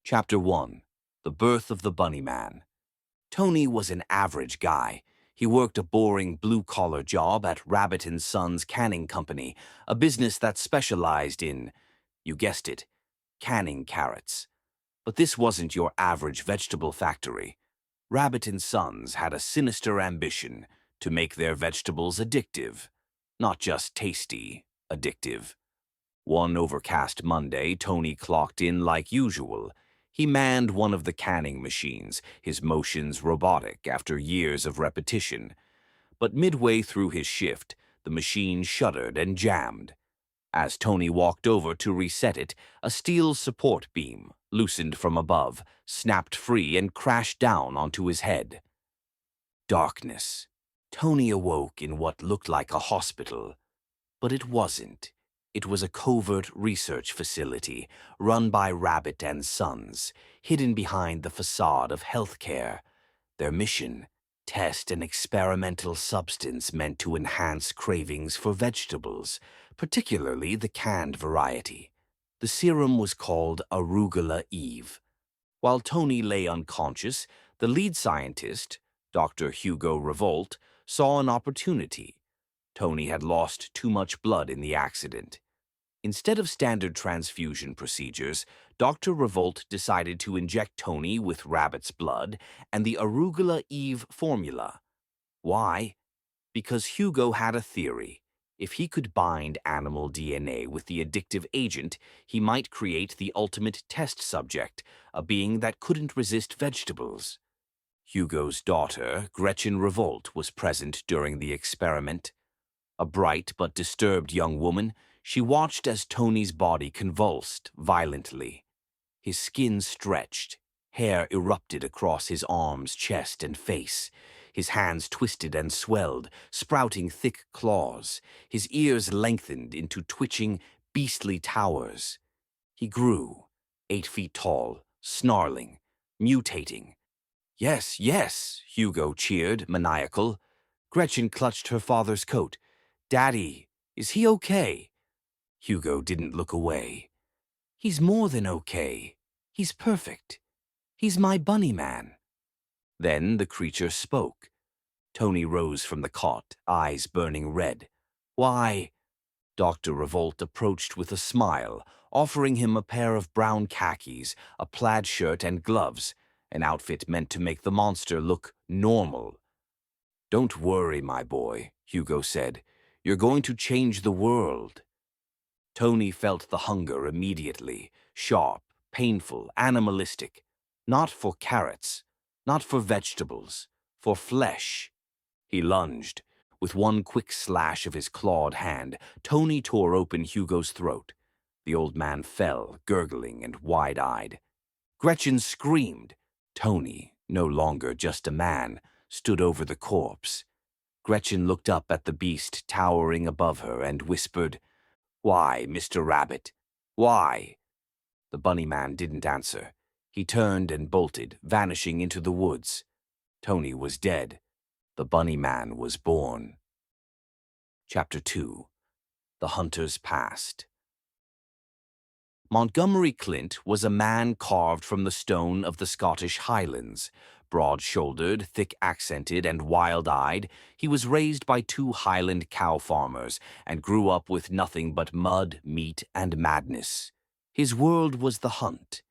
Chapter 1. The Birth of the Bunnyman. Tony was an average guy. He worked a boring blue-collar job at Rabbit & Sons Canning Company, a business that specialized in, you guessed it, canning carrots. But this wasn't your average vegetable factory. Rabbit & Sons had a sinister ambition to make their vegetables addictive. Not just tasty, addictive. One overcast Monday, Tony clocked in like usual. He manned one of the canning machines, his motions robotic after years of repetition. But midway through his shift, the machine shuddered and jammed. As Tony walked over to reset it, a steel support beam, loosened from above, snapped free and crashed down onto his head. Darkness. Tony awoke in what looked like a hospital. But it wasn't. It was a covert research facility run by Rabbit & Sons, hidden behind the facade of healthcare. Their mission: test an experimental substance meant to enhance cravings for vegetables, particularly the canned variety. The serum was called Arugula Eve. While Tony lay unconscious, the lead scientist, Dr. Hugo Revolt, saw an opportunity. Tony had lost too much blood in the accident. Instead of standard transfusion procedures, Dr. Revolt decided to inject Tony with Rabbit's blood and the Arugula Eve formula. Why? Because Hugo had a theory. If he could bind animal DNA with the addictive agent, he might create the ultimate test subject, a being that couldn't resist vegetables. Hugo's daughter, Gretchen Revolt, was present during the experiment. A bright but disturbed young woman, she watched as Tony's body convulsed violently. His skin stretched, hair erupted across his arms, chest, and face. His hands twisted and swelled, sprouting thick claws. His ears lengthened into twitching, beastly towers. He grew, 8 feet tall, snarling, mutating. Yes, yes, Hugo cheered, maniacal. Gretchen clutched her father's coat. Daddy, is he okay? Hugo didn't look away. He's more than okay. He's perfect. He's my bunnyman. Then the creature spoke. Tony rose from the cot, eyes burning red. Why? Dr. Revolt approached with a smile, offering him a pair of brown khakis, a plaid shirt, and gloves, an outfit meant to make the monster look normal. Don't worry, my boy, Hugo said. You're going to change the world. Tony felt the hunger immediately, sharp, painful, animalistic. Not for carrots, not for vegetables, for flesh. He lunged. With one quick slash of his clawed hand, Tony tore open Hugo's throat. The old man fell, gurgling and wide-eyed. Gretchen screamed. Tony, no longer just a man, stood over the corpse. Gretchen looked up at the beast towering above her and whispered, "Why, Mr. Rabbit? Why?" The bunnyman didn't answer. He turned and bolted, vanishing into the woods. Tony was dead. The bunnyman was born. Chapter 2. The Hunter's Past. Montgomery Clint was a man carved from the stone of the Scottish Highlands. Broad-shouldered, thick-accented, and wild-eyed, he was raised by 2 Highland cow farmers and grew up with nothing but mud, meat, and madness. His world was the hunt.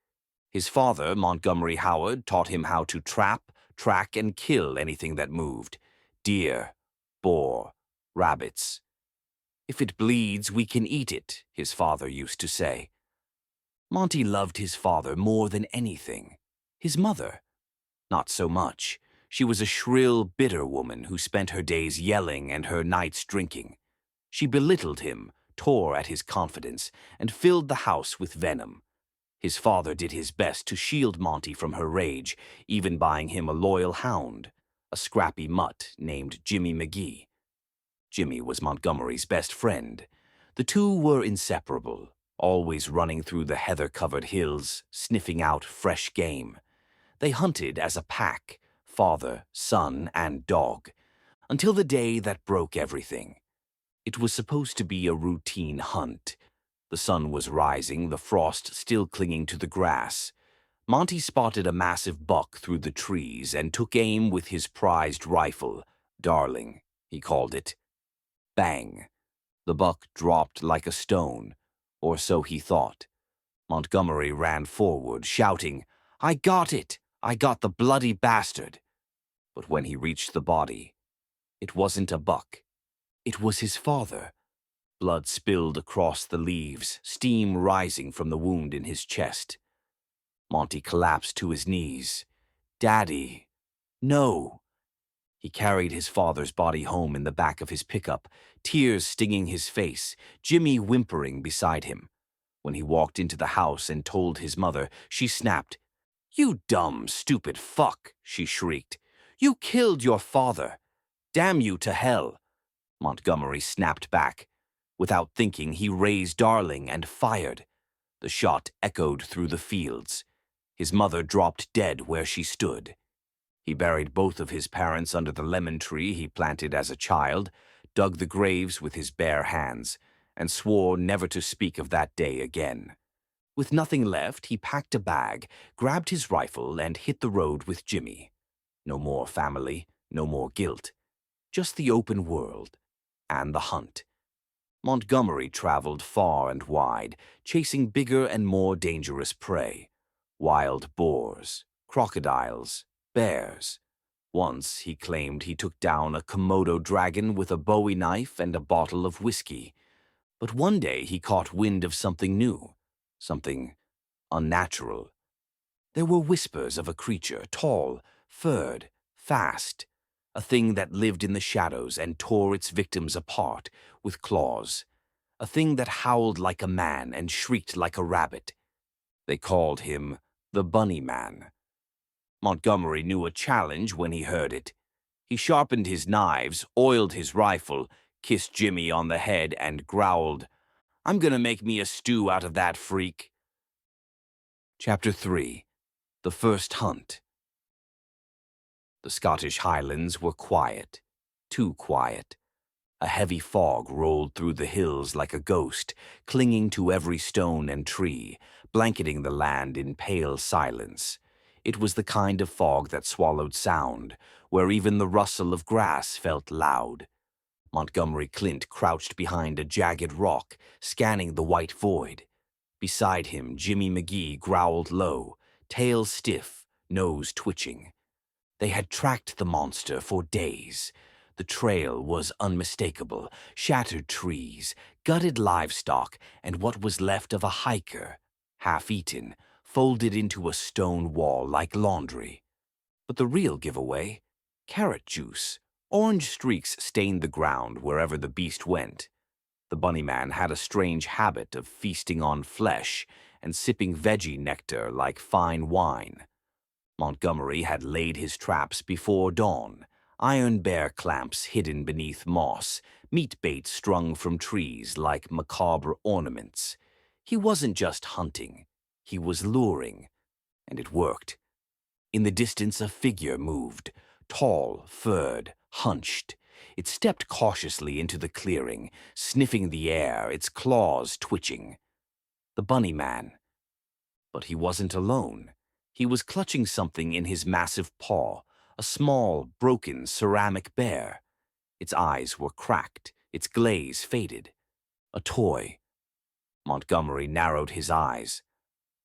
His father, Montgomery Howard, taught him how to trap, track, and kill anything that moved. Deer, boar, rabbits. "If it bleeds, we can eat it," his father used to say. Monty loved his father more than anything. His mother, not so much. She was a shrill, bitter woman who spent her days yelling and her nights drinking. She belittled him, tore at his confidence, and filled the house with venom. His father did his best to shield Monty from her rage, even buying him a loyal hound, a scrappy mutt named Jimmy McGee. Jimmy was Montgomery's best friend. The two were inseparable, always running through the heather-covered hills, sniffing out fresh game. They hunted as a pack, father, son, and dog, until the day that broke everything. It was supposed to be a routine hunt. The sun was rising, the frost still clinging to the grass. Monty spotted a massive buck through the trees and took aim with his prized rifle. Darling, he called it. Bang! The buck dropped like a stone, or so he thought. Montgomery ran forward, shouting, "I got it! I got the bloody bastard!" But when he reached the body, it wasn't a buck. It was his father. Blood spilled across the leaves, steam rising from the wound in his chest. Monty collapsed to his knees. "Daddy, no!" He carried his father's body home in the back of his pickup, tears stinging his face, Jimmy whimpering beside him. When he walked into the house and told his mother, she snapped. "You dumb, stupid fuck," she shrieked. "You killed your father. Damn you to hell." Montgomery snapped back. Without thinking, he raised Darling and fired. The shot echoed through the fields. His mother dropped dead where she stood. He buried both of his parents under the lemon tree he planted as a child, dug the graves with his bare hands, and swore never to speak of that day again. With nothing left, he packed a bag, grabbed his rifle, and hit the road with Jimmy. No more family, no more guilt. Just the open world and the hunt. Montgomery traveled far and wide, chasing bigger and more dangerous prey. Wild boars, crocodiles, bears. Once he claimed he took down a Komodo dragon with a Bowie knife and a bottle of whiskey. But one day he caught wind of something new, something unnatural. There were whispers of a creature, tall, furred, fast, a thing that lived in the shadows and tore its victims apart with claws, a thing that howled like a man and shrieked like a rabbit. They called him the bunnyman. Montgomery knew a challenge when he heard it. He sharpened his knives, oiled his rifle, kissed Jimmy on the head, and growled, "I'm gonna make me a stew out of that freak." Chapter 3. The First Hunt. The Scottish Highlands were quiet, too quiet. A heavy fog rolled through the hills like a ghost, clinging to every stone and tree, blanketing the land in pale silence. It was the kind of fog that swallowed sound, where even the rustle of grass felt loud. Montgomery Clint crouched behind a jagged rock, scanning the white void. Beside him, Jimmy McGee growled low, tail stiff, nose twitching. They had tracked the monster for days. The trail was unmistakable: shattered trees, gutted livestock, and what was left of a hiker, half-eaten, folded into a stone wall like laundry. But the real giveaway? Carrot juice. Orange streaks stained the ground wherever the beast went. The bunnyman had a strange habit of feasting on flesh and sipping veggie nectar like fine wine. Montgomery had laid his traps before dawn: iron bear clamps hidden beneath moss, meat bait strung from trees like macabre ornaments. He wasn't just hunting, he was luring, and it worked. In the distance, a figure moved, tall, furred, hunched. It stepped cautiously into the clearing, sniffing the air, its claws twitching. The bunnyman. But he wasn't alone. He was clutching something in his massive paw, a small, broken ceramic bear. Its eyes were cracked, its glaze faded. A toy. Montgomery narrowed his eyes.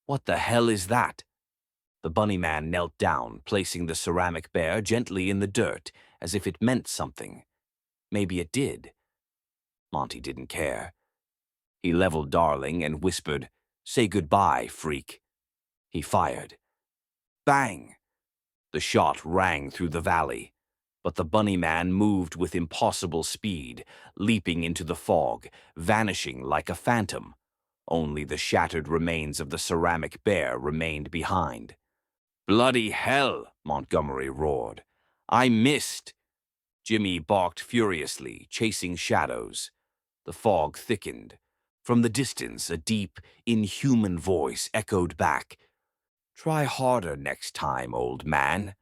"What the hell is that?" The bunnyman knelt down, placing the ceramic bear gently in the dirt, as if it meant something. Maybe it did. Monty didn't care. He leveled Darling and whispered, "Say goodbye, freak." He fired. Bang! The shot rang through the valley, but the bunnyman moved with impossible speed, leaping into the fog, vanishing like a phantom. Only the shattered remains of the ceramic bear remained behind. "Bloody hell!" Montgomery roared. "I missed!" Jimmy barked furiously, chasing shadows. The fog thickened. From the distance, a deep, inhuman voice echoed back, "Try harder next time, old man."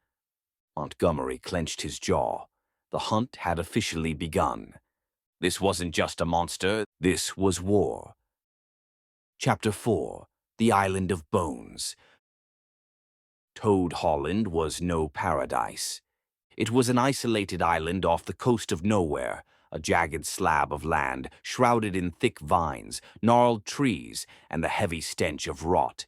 Montgomery clenched his jaw. The hunt had officially begun. This wasn't just a monster, this was war. Chapter 4. The Island of Bones. Toad Holland was no paradise. It was an isolated island off the coast of nowhere, a jagged slab of land shrouded in thick vines, gnarled trees, and the heavy stench of rot.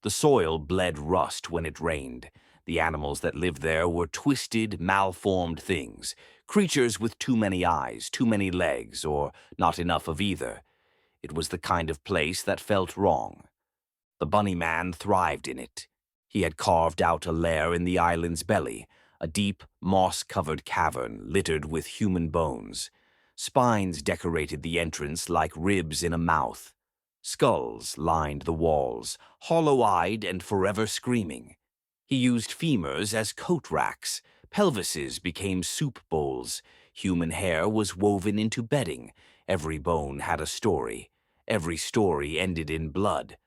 The soil bled rust when it rained. The animals that lived there were twisted, malformed things, creatures with too many eyes, too many legs, or not enough of either. It was the kind of place that felt wrong. The bunnyman thrived in it. He had carved out a lair in the island's belly, a deep, moss-covered cavern littered with human bones. Spines decorated the entrance like ribs in a mouth. Skulls lined the walls, hollow-eyed and forever screaming. He used femurs as coat racks. Pelvises became soup bowls. Human hair was woven into bedding. Every bone had a story. Every story ended in blood.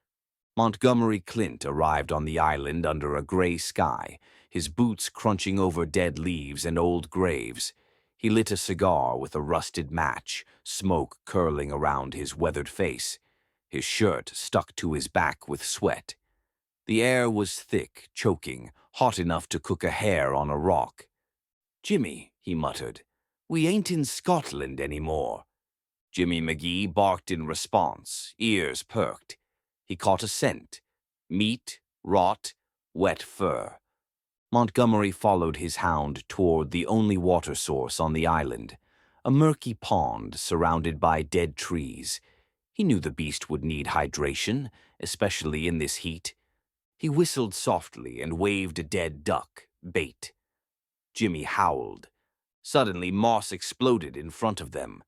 Montgomery Clint arrived on the island under a gray sky, his boots crunching over dead leaves and old graves. He lit a cigar with a rusted match, smoke curling around his weathered face. His shirt stuck to his back with sweat. The air was thick, choking, hot enough to cook a hare on a rock. "Jimmy," he muttered, "we ain't in Scotland anymore." Jimmy McGee barked in response, ears perked. He caught a scent. Meat, rot, wet fur. Montgomery followed his hound toward the only water source on the island, a murky pond surrounded by dead trees. He knew the beast would need hydration, especially in this heat. He whistled softly and waved a dead duck, bait. Jimmy howled. Suddenly, moss exploded in front of them.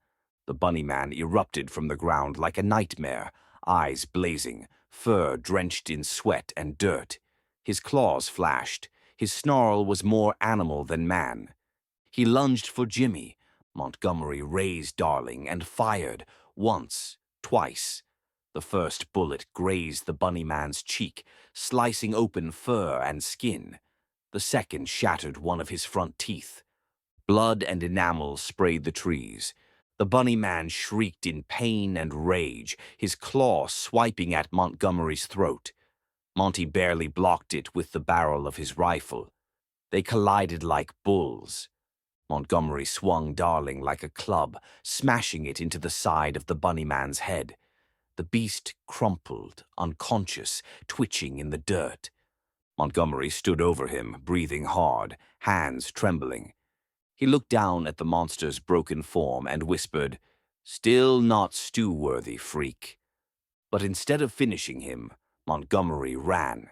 The bunnyman erupted from the ground like a nightmare, eyes blazing, fur drenched in sweat and dirt. His claws flashed. His snarl was more animal than man. He lunged for Jimmy. Montgomery raised Darling and fired, once, twice. The first bullet grazed the bunnyman's cheek, slicing open fur and skin. The second shattered one of his front teeth. Blood and enamel sprayed the trees. The bunnyman shrieked in pain and rage, his claw swiping at Montgomery's throat. Monty barely blocked it with the barrel of his rifle. They collided like bulls. Montgomery swung Darling like a club, smashing it into the side of the bunnyman's head. The beast crumpled, unconscious, twitching in the dirt. Montgomery stood over him, breathing hard, hands trembling. He looked down at the monster's broken form and whispered, "Still not stew-worthy, freak." But instead of finishing him, Montgomery ran.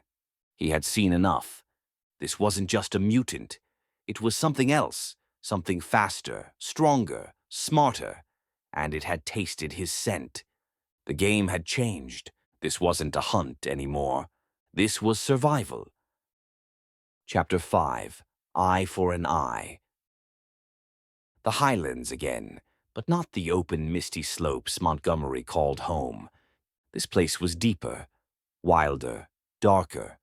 He had seen enough. This wasn't just a mutant. It was something else, something faster, stronger, smarter, and it had tasted his scent. The game had changed. This wasn't a hunt anymore. This was survival. Chapter 5. Eye for an Eye. The highlands again, but not the open, misty slopes Montgomery called home. This place was deeper, wilder, darker.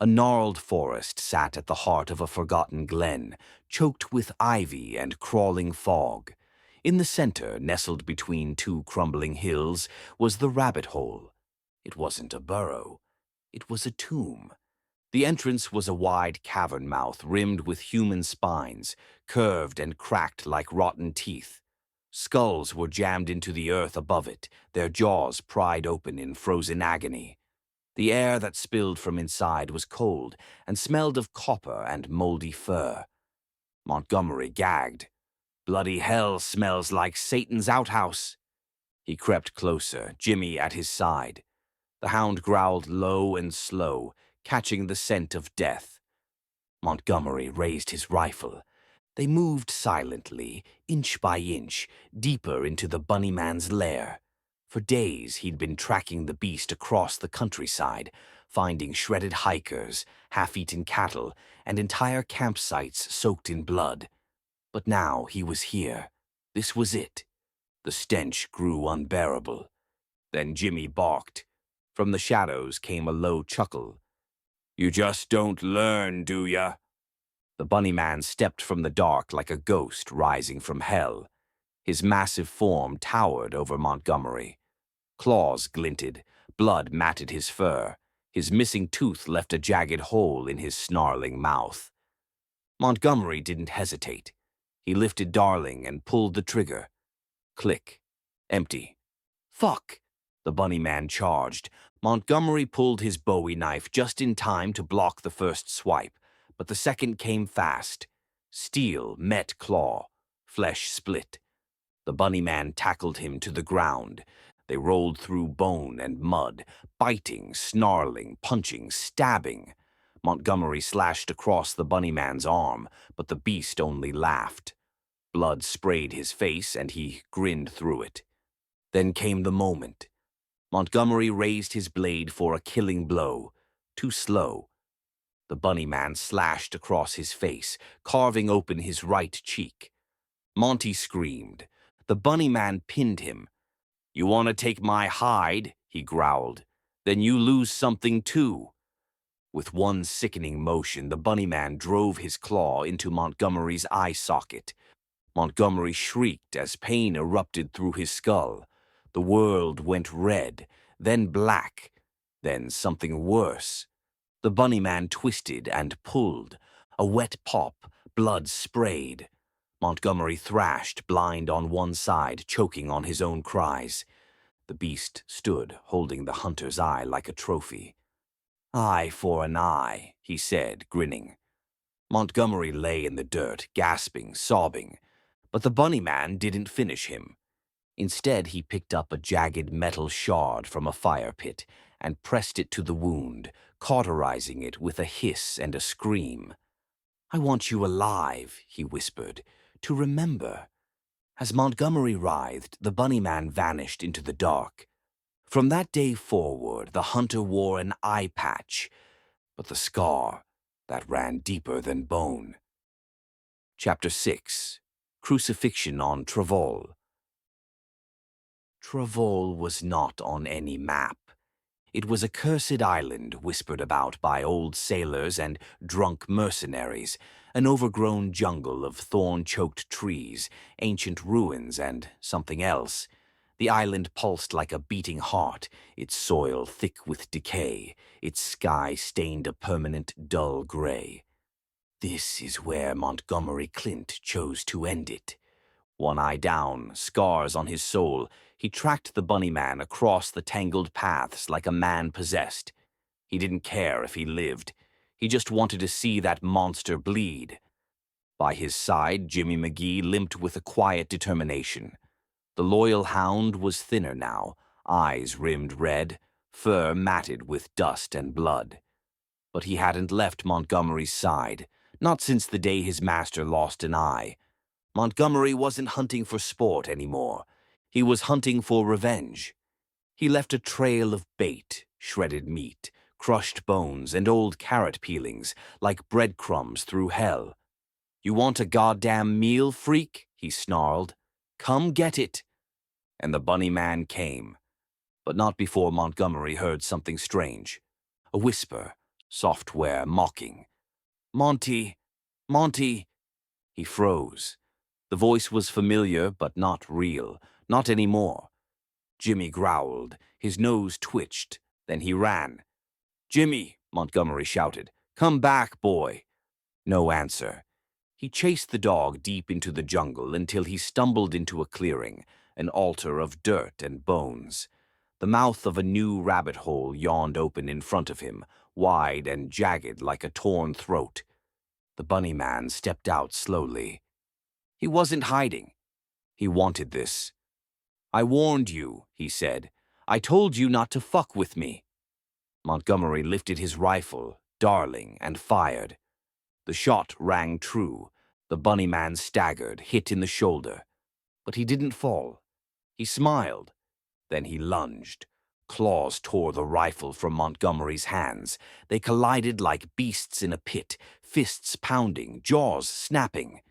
A gnarled forest sat at the heart of a forgotten glen, choked with ivy and crawling fog. In the center, nestled between two crumbling hills, was the rabbit hole. It wasn't a burrow. It was a tomb. The entrance was a wide cavern mouth rimmed with human spines, curved and cracked like rotten teeth. Skulls were jammed into the earth above it, their jaws pried open in frozen agony. The air that spilled from inside was cold and smelled of copper and moldy fur. Montgomery gagged. "Bloody hell smells like Satan's outhouse." He crept closer, Jimmy at his side. The hound growled low and slow, catching the scent of death. Montgomery raised his rifle. They moved silently, inch by inch, deeper into the bunnyman's lair. For days he'd been tracking the beast across the countryside, finding shredded hikers, half-eaten cattle, and entire campsites soaked in blood. But now he was here. This was it. The stench grew unbearable. Then Jimmy barked. From the shadows came a low chuckle. "You just don't learn, do ya?" The bunnyman stepped from the dark like a ghost rising from hell. His massive form towered over Montgomery. Claws glinted, blood matted his fur. His missing tooth left a jagged hole in his snarling mouth. Montgomery didn't hesitate. He lifted Darling and pulled the trigger. Click. Empty. Fuck! The bunny man charged. Montgomery pulled his Bowie knife just in time to block the first swipe, but the second came fast. Steel met claw. Flesh split. The bunny man tackled him to the ground. They rolled through bone and mud, biting, snarling, punching, stabbing. Montgomery slashed across the bunny man's arm, but the beast only laughed. Blood sprayed his face, and he grinned through it. Then came the moment. Montgomery raised his blade for a killing blow. Too slow. The bunny man slashed across his face, carving open his right cheek. Monty screamed. The bunny man pinned him. "You want to take my hide?" he growled. "Then you lose something too." With one sickening motion, the bunny man drove his claw into Montgomery's eye socket. Montgomery shrieked as pain erupted through his skull. The world went red, then black, then something worse. The bunny man twisted and pulled. A wet pop, blood sprayed. Montgomery thrashed, blind on one side, choking on his own cries. The beast stood, holding the hunter's eye like a trophy. "Eye for an eye," he said, grinning. Montgomery lay in the dirt, gasping, sobbing. But the bunny man didn't finish him. Instead, he picked up a jagged metal shard from a fire pit and pressed it to the wound, cauterizing it with a hiss and a scream. "I want you alive," he whispered, "to remember." As Montgomery writhed, the bunny man vanished into the dark. From that day forward, the hunter wore an eye patch, but the scar, that ran deeper than bone. Chapter 6. Crucifixion on Travol. Travol was not on any map. It was a cursed island whispered about by old sailors and drunk mercenaries, an overgrown jungle of thorn-choked trees, ancient ruins, and something else. The island pulsed like a beating heart, its soil thick with decay, its sky stained a permanent dull gray. This is where Montgomery Clint chose to end it. One eye down, scars on his soul, he tracked the bunny man across the tangled paths like a man possessed. He didn't care if he lived. He just wanted to see that monster bleed. By his side, Jimmy McGee limped with a quiet determination. The loyal hound was thinner now, eyes rimmed red, fur matted with dust and blood. But he hadn't left Montgomery's side, not since the day his master lost an eye. Montgomery wasn't hunting for sport anymore. He was hunting for revenge. He left a trail of bait, shredded meat, crushed bones, and old carrot peelings, like breadcrumbs through hell. "You want a goddamn meal, freak?" he snarled. "Come get it." And the bunny man came. But not before Montgomery heard something strange. A whisper, software mocking. "Monty, Monty." He froze. The voice was familiar, but not real. Not anymore. Jimmy growled. His nose twitched. Then he ran. "Jimmy," Montgomery shouted. "Come back, boy." No answer. He chased the dog deep into the jungle until he stumbled into a clearing, an altar of dirt and bones. The mouth of a new rabbit hole yawned open in front of him, wide and jagged like a torn throat. The bunny man stepped out slowly. He wasn't hiding. He wanted this. "I warned you," he said. "I told you not to fuck with me." Montgomery lifted his rifle, Darling, and fired. The shot rang true. The bunny man staggered, hit in the shoulder. But he didn't fall. He smiled. Then he lunged. Claws tore the rifle from Montgomery's hands. They collided like beasts in a pit, fists pounding, jaws snapping.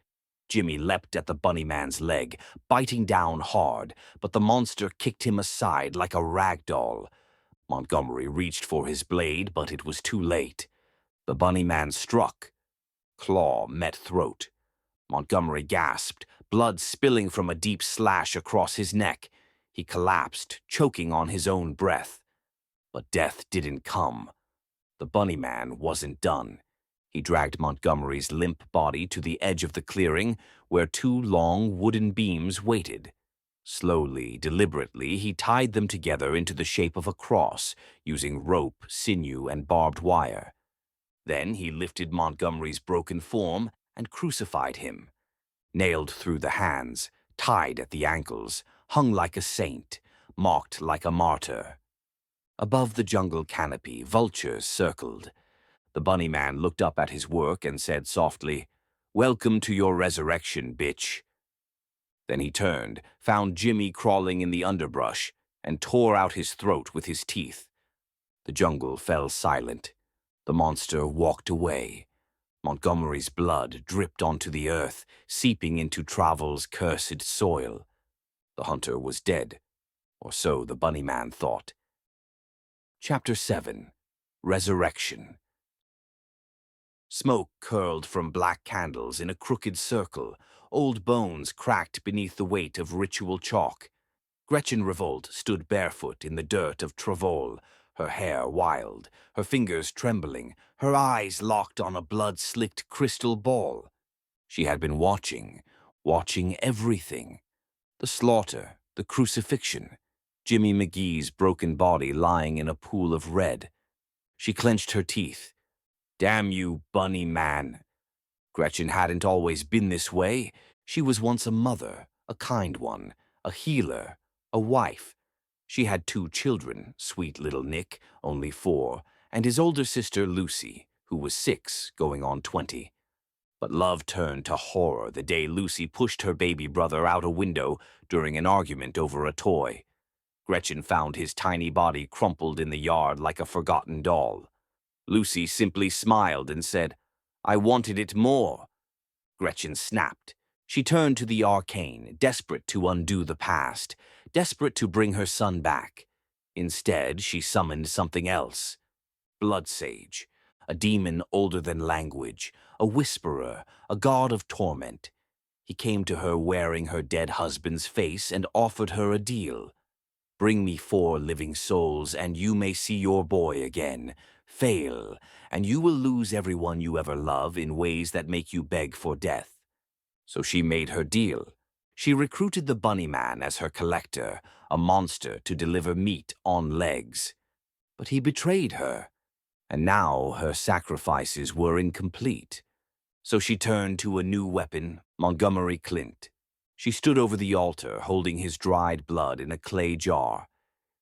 Jimmy leapt at the bunny man's leg, biting down hard, but the monster kicked him aside like a rag doll. Montgomery reached for his blade, but it was too late. The bunny man struck. Claw met throat. Montgomery gasped, blood spilling from a deep slash across his neck. He collapsed, choking on his own breath. But death didn't come. The bunny man wasn't done. He dragged Montgomery's limp body to the edge of the clearing, where two long wooden beams waited. Slowly, deliberately, he tied them together into the shape of a cross, using rope, sinew, and barbed wire. Then he lifted Montgomery's broken form and crucified him. Nailed through the hands, tied at the ankles, hung like a saint, mocked like a martyr. Above the jungle canopy, vultures circled. The bunny man looked up at his work and said softly, "Welcome to your resurrection, bitch." Then he turned, found Jimmy crawling in the underbrush, and tore out his throat with his teeth. The jungle fell silent. The monster walked away. Montgomery's blood dripped onto the earth, seeping into travel's cursed soil. The hunter was dead, or so the bunny man thought. Chapter 7. Resurrection. Smoke curled from black candles in a crooked circle, old bones cracked beneath the weight of ritual chalk. Gretchen Revolt stood barefoot in the dirt of Travol, her hair wild, her fingers trembling, her eyes locked on a blood-slicked crystal ball. She had been watching everything. The slaughter, the crucifixion, Jimmy McGee's broken body lying in a pool of red. She clenched her teeth. Damn you, bunny man. Gretchen hadn't always been this way. She was once a mother, a kind one, a healer, a wife. She had 2 children, sweet little Nick, only 4, and his older sister Lucy, who was 6, going on 20. But love turned to horror the day Lucy pushed her baby brother out a window during an argument over a toy. Gretchen found his tiny body crumpled in the yard like a forgotten doll. Lucy simply smiled and said, "I wanted it more." Gretchen snapped. She turned to the arcane, desperate to undo the past, desperate to bring her son back. Instead, she summoned something else. Blood Sage, a demon older than language, a whisperer, a god of torment. He came to her wearing her dead husband's face and offered her a deal. Bring me 4 living souls, and you may see your boy again. Fail, and you will lose everyone you ever love in ways that make you beg for death. So she made her deal. She recruited the bunny man as her collector, a monster to deliver meat on legs. But he betrayed her, and now her sacrifices were incomplete. So she turned to a new weapon, Montgomery Clint. She stood over the altar, holding his dried blood in a clay jar.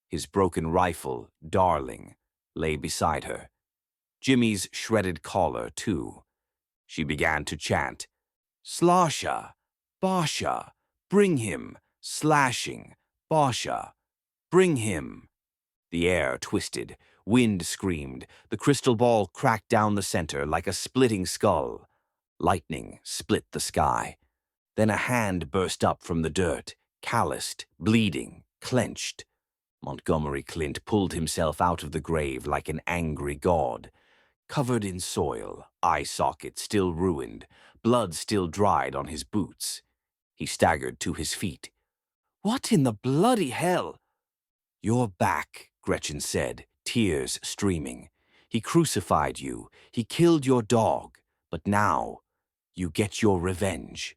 His broken rifle, Darling, lay beside her. Jimmy's shredded collar, too. She began to chant, "Slasha, Basha, bring him, slashing, Basha, bring him." The air twisted, wind screamed, the crystal ball cracked down the center like a splitting skull. Lightning split the sky. Then a hand burst up from the dirt, calloused, bleeding, clenched. Montgomery Clint pulled himself out of the grave like an angry god. Covered in soil, eye socket still ruined, blood still dried on his boots. He staggered to his feet. "What in the bloody hell?" "You're back," Gretchen said, tears streaming. "He crucified you. He killed your dog. But now, you get your revenge."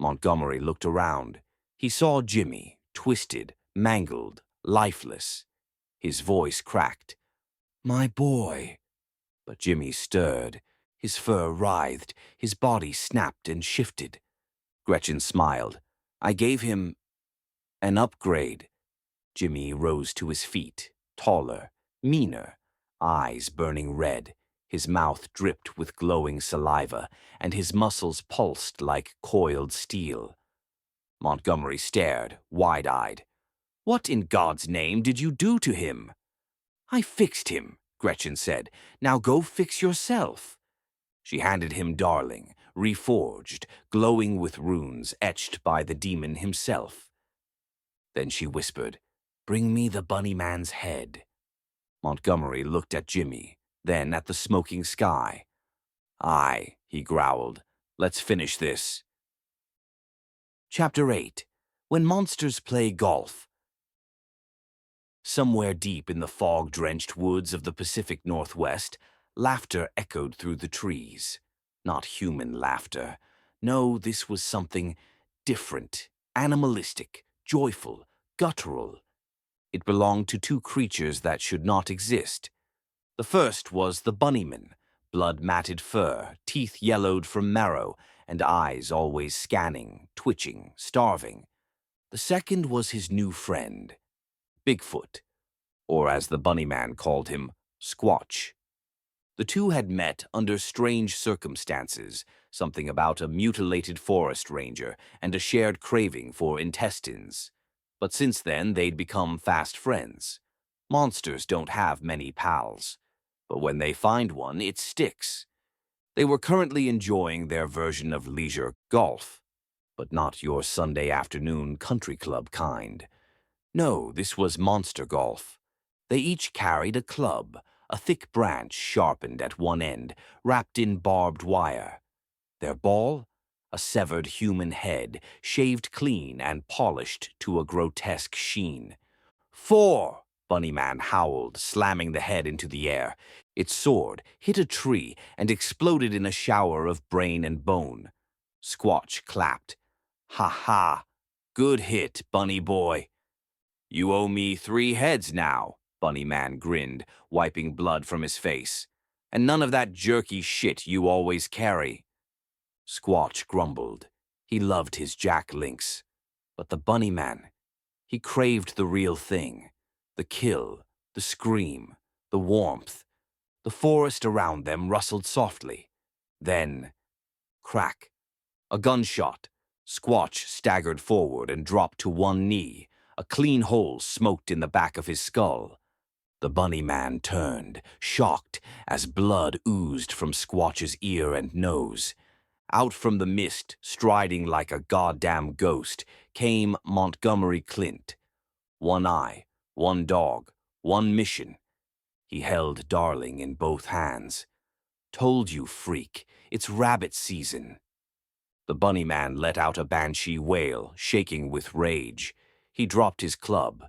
Montgomery looked around. He saw Jimmy, twisted, mangled, lifeless. His voice cracked. "My boy." But Jimmy stirred. His fur writhed. His body snapped and shifted. Gretchen smiled. "I gave him an upgrade." Jimmy rose to his feet, taller, meaner, eyes burning red. His mouth dripped with glowing saliva, and his muscles pulsed like coiled steel. Montgomery stared, wide-eyed. "What in God's name did you do to him?" "I fixed him," Gretchen said. "Now go fix yourself." She handed him Darling, reforged, glowing with runes etched by the demon himself. Then she whispered, "Bring me the bunny man's head." Montgomery looked at Jimmy, then at the smoking sky. "Aye," he growled. "Let's finish this." Chapter 8. When Monsters Play Golf. Somewhere deep in the fog-drenched woods of the Pacific Northwest, laughter echoed through the trees. Not human laughter. No, this was something different, animalistic, joyful, guttural. It belonged to two creatures that should not exist. The first was the bunnyman, blood-matted fur, teeth yellowed from marrow, and eyes always scanning, twitching, starving. The second was his new friend, Bigfoot, or as the bunnyman called him, Squatch. The two had met under strange circumstances, something about a mutilated forest ranger and a shared craving for intestines. But since then, they'd become fast friends. Monsters don't have many pals, but when they find one, it sticks. They were currently enjoying their version of leisure golf, but not your Sunday afternoon country club kind. No, this was monster golf. They each carried a club, a thick branch sharpened at one end, wrapped in barbed wire. Their ball? A severed human head, shaved clean and polished to a grotesque sheen. "4!" Bunnyman howled, slamming the head into the air. It soared, hit a tree, and exploded in a shower of brain and bone. Squatch clapped. "Ha ha! Good hit, Bunny boy." "You owe me 3 heads now," Bunnyman grinned, wiping blood from his face. "And none of that jerky shit you always carry." Squatch grumbled. He loved his Jack Lynx. But the Bunnyman, he craved the real thing. The kill, the scream, the warmth. The forest around them rustled softly. Then, crack. A gunshot. Squatch staggered forward and dropped to one knee. A clean hole smoked in the back of his skull. The Bunnyman turned, shocked, as blood oozed from Squatch's ear and nose. Out from the mist, striding like a goddamn ghost, came Montgomery Clint. One eye, one dog, one mission. He held Darling in both hands. "Told you, freak, it's rabbit season." The Bunnyman let out a banshee wail, shaking with rage. He dropped his club.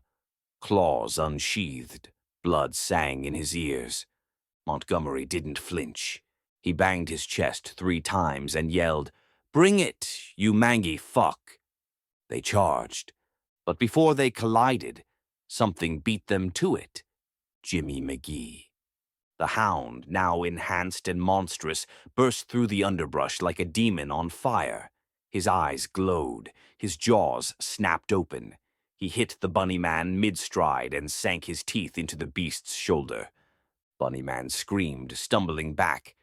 Claws unsheathed, blood sang in his ears. Montgomery didn't flinch. He banged his chest 3 times and yelled, "Bring it, you mangy fuck!" They charged, but before they collided, something beat them to it. Jimmy McGee. The hound, now enhanced and monstrous, burst through the underbrush like a demon on fire. His eyes glowed, his jaws snapped open. He hit the Bunnyman mid-stride and sank his teeth into the beast's shoulder. Bunnyman screamed, stumbling back.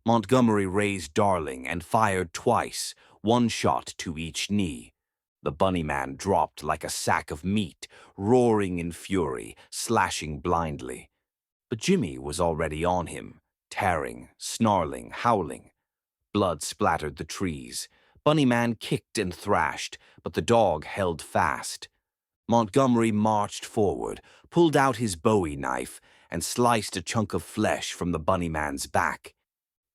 Montgomery raised Darling and fired twice, 1 shot to each knee. The Bunnyman dropped like a sack of meat, roaring in fury, slashing blindly. But Jimmy was already on him, tearing, snarling, howling. Blood splattered the trees. Bunnyman kicked and thrashed, but the dog held fast. Montgomery marched forward, pulled out his Bowie knife, and sliced a chunk of flesh from the Bunnyman's back.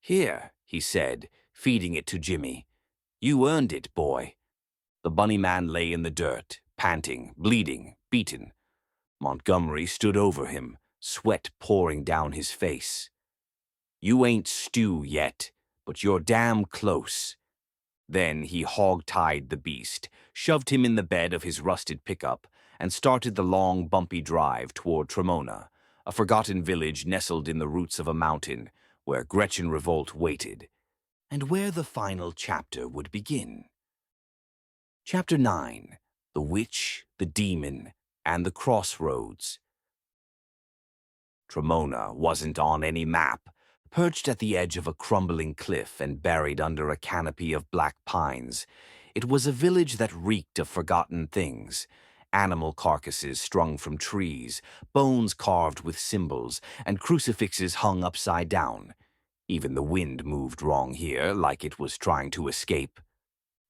"Here," he said, feeding it to Jimmy. "You earned it, boy." The Bunnyman lay in the dirt, panting, bleeding, beaten. Montgomery stood over him, sweat pouring down his face. "You ain't stew yet, but you're damn close." Then he hog-tied the beast, shoved him in the bed of his rusted pickup, and started the long, bumpy drive toward Tremona, a forgotten village nestled in the roots of a mountain, where Gretchen Revolt waited, and where the final chapter would begin. Chapter 9. The Witch, the Demon, and the Crossroads. Tremona wasn't on any map. Perched at the edge of a crumbling cliff and buried under a canopy of black pines, it was a village that reeked of forgotten things. Animal carcasses strung from trees, bones carved with symbols, and crucifixes hung upside down. Even the wind moved wrong here, like it was trying to escape.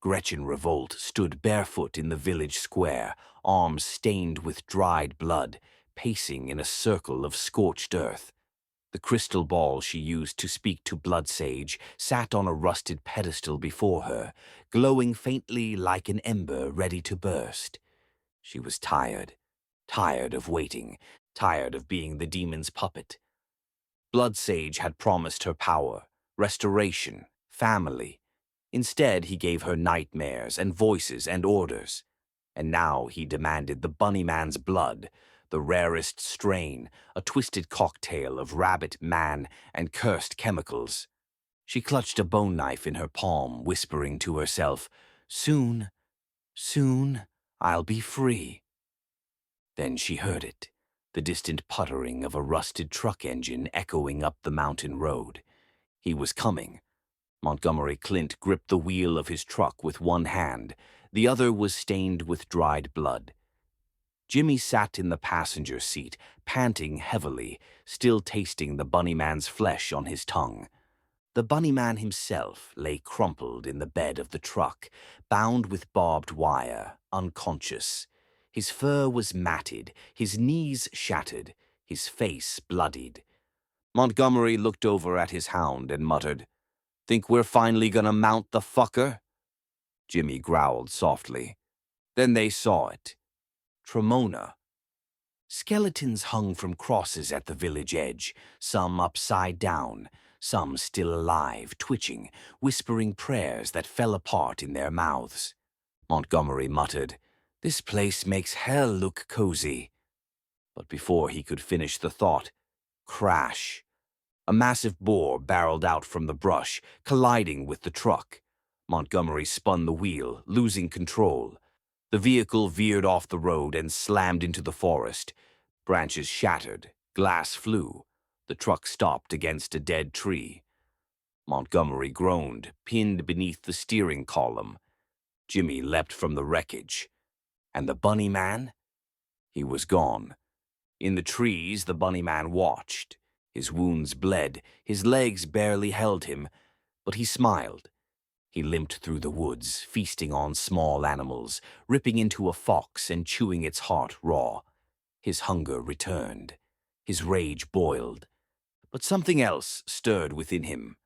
Gretchen Revolt stood barefoot in the village square, arms stained with dried blood, pacing in a circle of scorched earth. The crystal ball she used to speak to Blood Sage sat on a rusted pedestal before her, glowing faintly like an ember ready to burst. She was tired, tired of waiting, tired of being the demon's puppet. Blood Sage had promised her power, restoration, family. Instead, he gave her nightmares and voices and orders. And now he demanded the bunnyman's blood, the rarest strain, a twisted cocktail of rabbit, man, and cursed chemicals. She clutched a bone knife in her palm, whispering to herself, "Soon, soon, I'll be free." Then she heard it, the distant puttering of a rusted truck engine echoing up the mountain road. He was coming. Montgomery Clint gripped the wheel of his truck with one hand. The other was stained with dried blood. Jimmy sat in the passenger seat, panting heavily, still tasting the bunnyman's flesh on his tongue. The bunnyman himself lay crumpled in the bed of the truck, bound with barbed wire, unconscious. His fur was matted, his knees shattered, his face bloodied. Montgomery looked over at his hound and muttered, "Think we're finally gonna mount the fucker?" Jimmy growled softly. Then they saw it. Tremona. Skeletons hung from crosses at the village edge, some upside down, some still alive, twitching, whispering prayers that fell apart in their mouths. Montgomery muttered, "This place makes hell look cozy." But before he could finish the thought, crash. A massive boar barreled out from the brush, colliding with the truck. Montgomery spun the wheel, losing control. The vehicle veered off the road and slammed into the forest. Branches shattered, glass flew. The truck stopped against a dead tree. Montgomery groaned, pinned beneath the steering column. Jimmy leapt from the wreckage. And the bunny man? He was gone. In the trees, the bunny man watched. His wounds bled, his legs barely held him, but he smiled. He limped through the woods, feasting on small animals, ripping into a fox and chewing its heart raw. His hunger returned. His rage boiled. But something else stirred within him.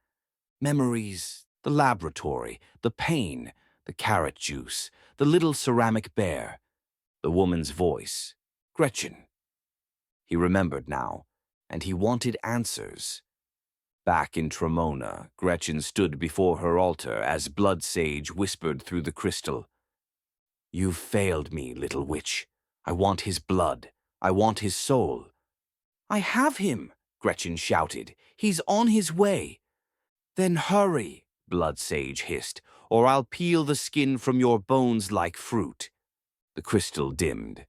Memories, the laboratory, the pain, the carrot juice, the little ceramic bear, the woman's voice, Gretchen. He remembered now, and he wanted answers. Back in Tremona, Gretchen stood before her altar as Blood Sage whispered through the crystal, "You've failed me, little witch. I want his blood. I want his soul." "I have him," Gretchen shouted. "He's on his way." "Then hurry," Blood Sage hissed, "or I'll peel the skin from your bones like fruit." The crystal dimmed.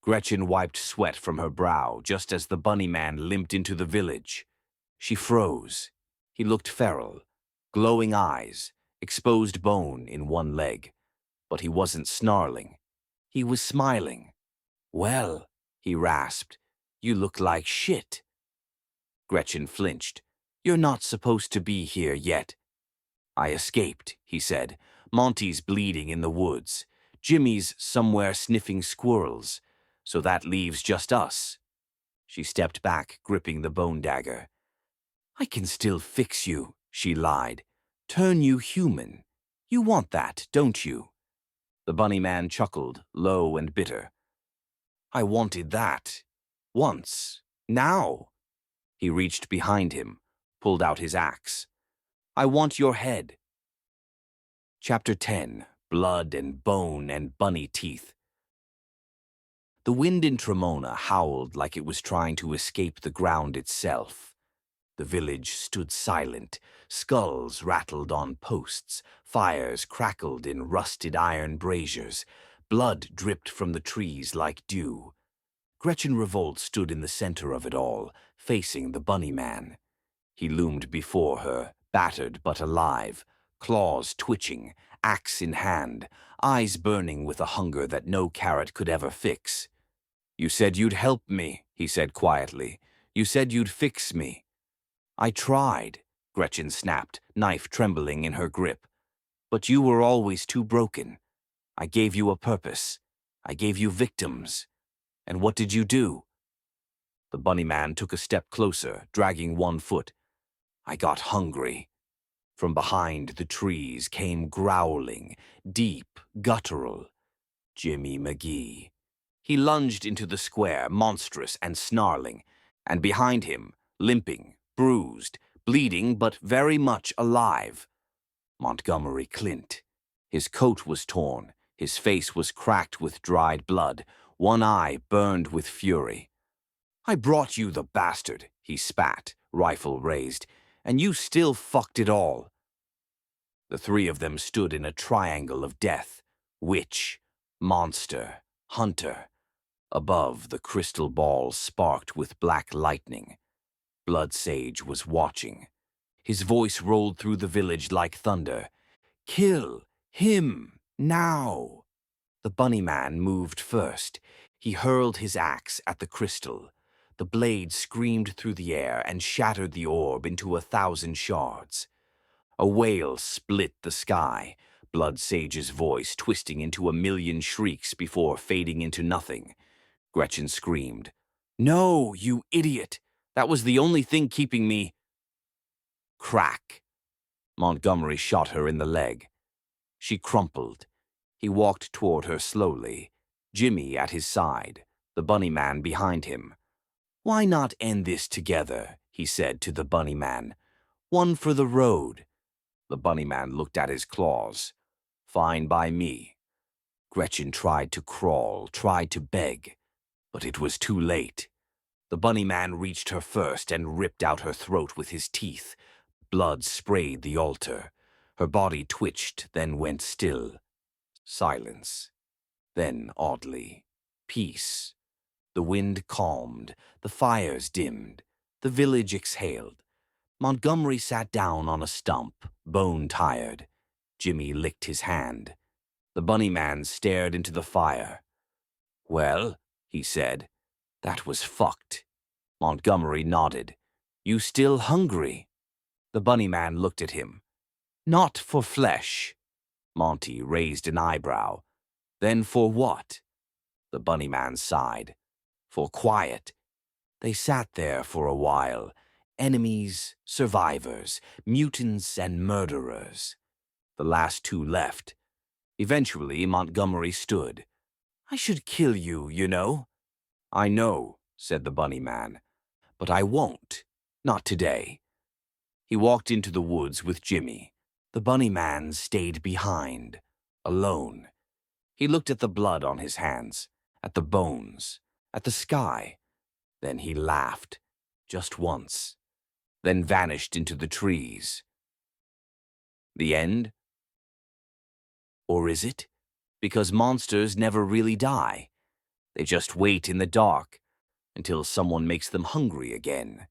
Gretchen wiped sweat from her brow just as the bunny man limped into the village. She froze. He looked feral. Glowing eyes, exposed bone in one leg. But he wasn't snarling. He was smiling. "Well," he rasped, "you look like shit." Gretchen flinched. "You're not supposed to be here yet." "I escaped," he said. "Monty's bleeding in the woods. Jimmy's somewhere sniffing squirrels. So that leaves just us." She stepped back, gripping the bone dagger. "I can still fix you," she lied. "Turn you human. You want that, don't you?" The bunny man chuckled, low and bitter. "I wanted that. Once. Now." He reached behind him, pulled out his axe. "I want your head." Chapter 10. Blood and bone and bunny teeth. The wind in Tremona howled like it was trying to escape the ground itself. The village stood silent. Skulls rattled on posts. Fires crackled in rusted iron braziers. Blood dripped from the trees like dew. Gretchen Revolt stood in the center of it all, facing the bunny man. He loomed before her, battered but alive, claws twitching, axe in hand, eyes burning with a hunger that no carrot could ever fix. "You said you'd help me," he said quietly. "You said you'd fix me." "I tried," Gretchen snapped, knife trembling in her grip. "But you were always too broken. I gave you a purpose. I gave you victims. And what did you do?" The bunny man took a step closer, dragging one foot. "I got hungry." From behind the trees came growling, deep, guttural. Jimmy McGee. He lunged into the square, monstrous and snarling, and behind him, limping, bruised, bleeding but very much alive, Montgomery Clint. His coat was torn, his face was cracked with dried blood, one eye burned with fury. "I brought you the bastard," he spat, rifle raised, "and you still fucked it all." The three of them stood in a triangle of death: witch, monster, hunter. Above, the crystal ball sparked with black lightning. Blood Sage was watching. His voice rolled through the village like thunder. "Kill him now!" The bunnyman moved first. He hurled his axe at the crystal. The blade screamed through the air and shattered the orb into 1,000 shards. A wail split the sky, Blood Sage's voice twisting into 1,000,000 shrieks before fading into nothing. Gretchen screamed, "No, you idiot! That was the only thing keeping me—" Crack! Montgomery shot her in the leg. She crumpled. He walked toward her slowly, Jimmy at his side, the bunnyman behind him. "Why not end this together?" he said to the bunnyman. "One for the road." The bunnyman looked at his claws. "Fine by me." Gretchen tried to crawl, tried to beg, but it was too late. The bunnyman reached her first and ripped out her throat with his teeth. Blood sprayed the altar. Her body twitched, then went still. Silence. Then, oddly, peace. The wind calmed, the fires dimmed, the village exhaled. Montgomery sat down on a stump, bone-tired. Jimmy licked his hand. The bunnyman stared into the fire. "Well," he said, "that was fucked." Montgomery nodded. "You still hungry?" The bunnyman looked at him. "Not for flesh." Monty raised an eyebrow. "Then for what?" The bunnyman sighed. "For quiet." They sat there for a while. Enemies, survivors, mutants and murderers. The last two left. Eventually, Montgomery stood. "I should kill you, you know." "I know," said the bunnyman, "but I won't. Not today." He walked into the woods with Jimmy. The bunnyman stayed behind, alone. He looked at the blood on his hands, at the bones, at the sky. Then he laughed, just once, then vanished into the trees. The end? Or is it? Because monsters never really die. They just wait in the dark until someone makes them hungry again.